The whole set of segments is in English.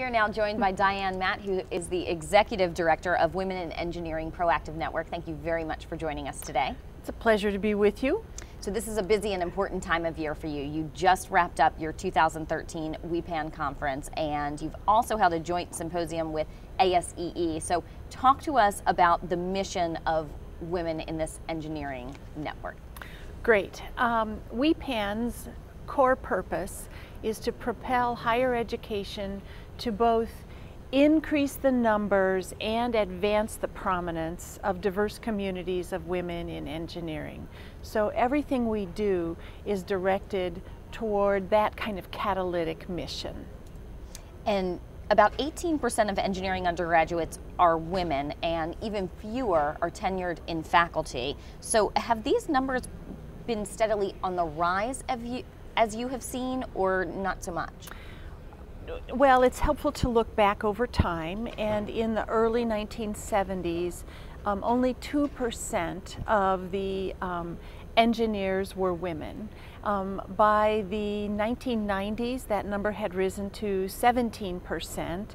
are now joined by Diane Matt, who is the Executive Director of Women in Engineering Proactive Network. Thank you very much for joining us today. It's a pleasure to be with you. So this is a busy and important time of year for you. You just wrapped up your 2013 WEPAN conference, and you've also held a joint symposium with ASEE. So talk to us about the mission of Women in this Engineering Network. Great. WEPAN's core purpose is to propel higher education to both increase the numbers and advance the prominence of diverse communities of women in engineering. So everything we do is directed toward that kind of catalytic mission. And about 18% of engineering undergraduates are women, and even fewer are tenured in faculty. So have these numbers been steadily on the rise as you have seen, or not so much? Well, it's helpful to look back over time, and in the early 1970s, only 2% of the engineers were women. By the 1990s, that number had risen to 17%,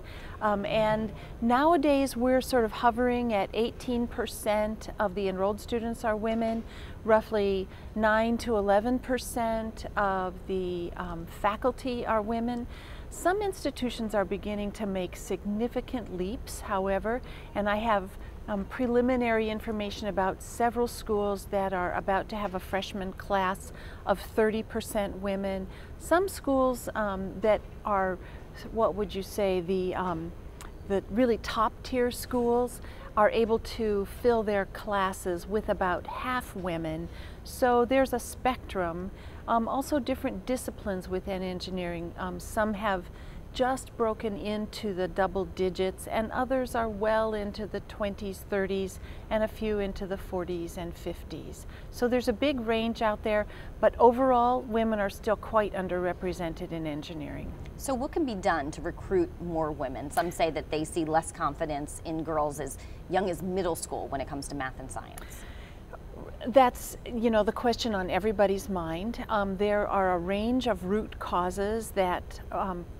and nowadays we're sort of hovering at 18% of the enrolled students are women. Roughly 9 to 11% of the faculty are women. Some institutions are beginning to make significant leaps, however, and I have preliminary information about several schools that are about to have a freshman class of 30% women. Some schools that are, what would you say, the really top tier schools are able to fill their classes with about half women. So there's a spectrum. Also different disciplines within engineering. Some have just broken into the double digits, and others are well into the 20s, 30s, and a few into the 40s and 50s. So there's a big range out there, but overall, women are still quite underrepresented in engineering. So what can be done to recruit more women? Some say that they see less confidence in girls as young as middle school when it comes to math and science. That's, the question on everybody's mind. There are a range of root causes that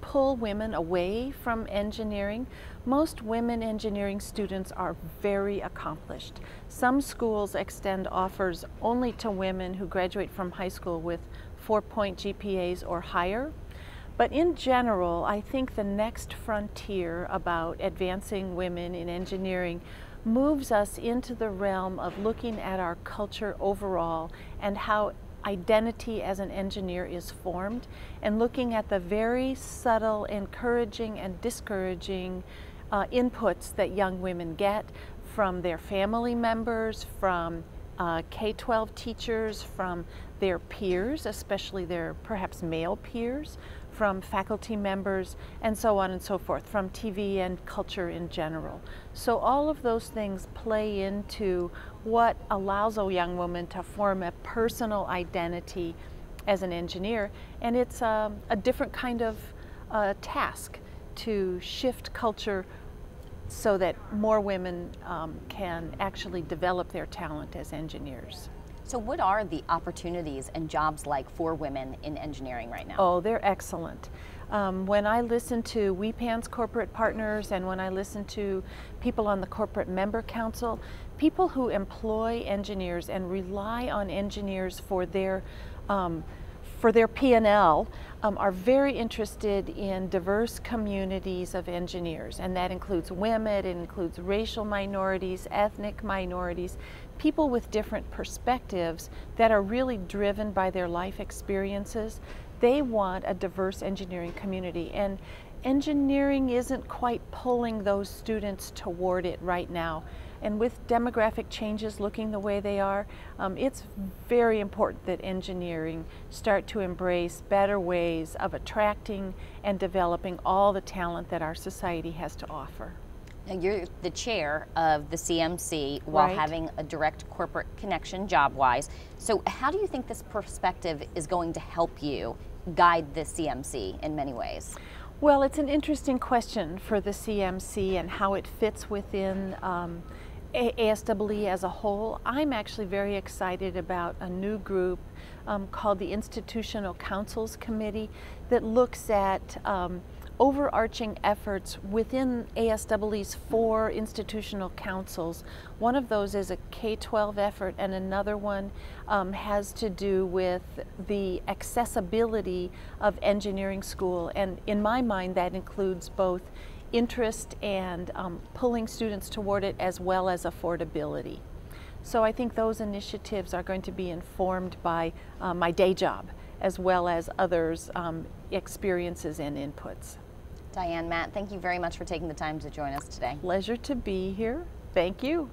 pull women away from engineering. Most women engineering students are very accomplished. Some schools extend offers only to women who graduate from high school with 4-point GPAs or higher. But in general, I think the next frontier about advancing women in engineering moves us into the realm of looking at our culture overall and how identity as an engineer is formed, and looking at the very subtle encouraging and discouraging inputs that young women get from their family members, from K-12 teachers, from their peers, especially their perhaps male peers, from faculty members, and so on and so forth, from TV and culture in general. So all of those things play into what allows a young woman to form a personal identity as an engineer, and it's a different kind of task to shift culture so that more women can actually develop their talent as engineers. So what are the opportunities and jobs like for women in engineering right now? Oh, they're excellent. When I listen to WEPAN's corporate partners, and when I listen to people on the corporate member council, people who employ engineers and rely on engineers for their P&L are very interested in diverse communities of engineers, and that includes women, it includes racial minorities, ethnic minorities, people with different perspectives that are really driven by their life experiences. They want a diverse engineering community, and engineering isn't quite pulling those students toward it right now. And with demographic changes looking the way they are, it's very important that engineering start to embrace better ways of attracting and developing all the talent that our society has to offer. Now you're the chair of the CMC while Right. having a direct corporate connection job-wise. So how do you think this perspective is going to help you guide the CMC in many ways? Well, it's an interesting question for the CMC and how it fits within ASEE as a whole. I'm actually very excited about a new group called the Institutional Councils Committee that looks at overarching efforts within ASEE's 4 institutional councils. One of those is a K-12 effort, and another one has to do with the accessibility of engineering school. And in my mind, that includes both interest and pulling students toward it, as well as affordability. So I think those initiatives are going to be informed by my day job, as well as others' experiences and inputs. Diane Matt, thank you very much for taking the time to join us today. Pleasure to be here. Thank you.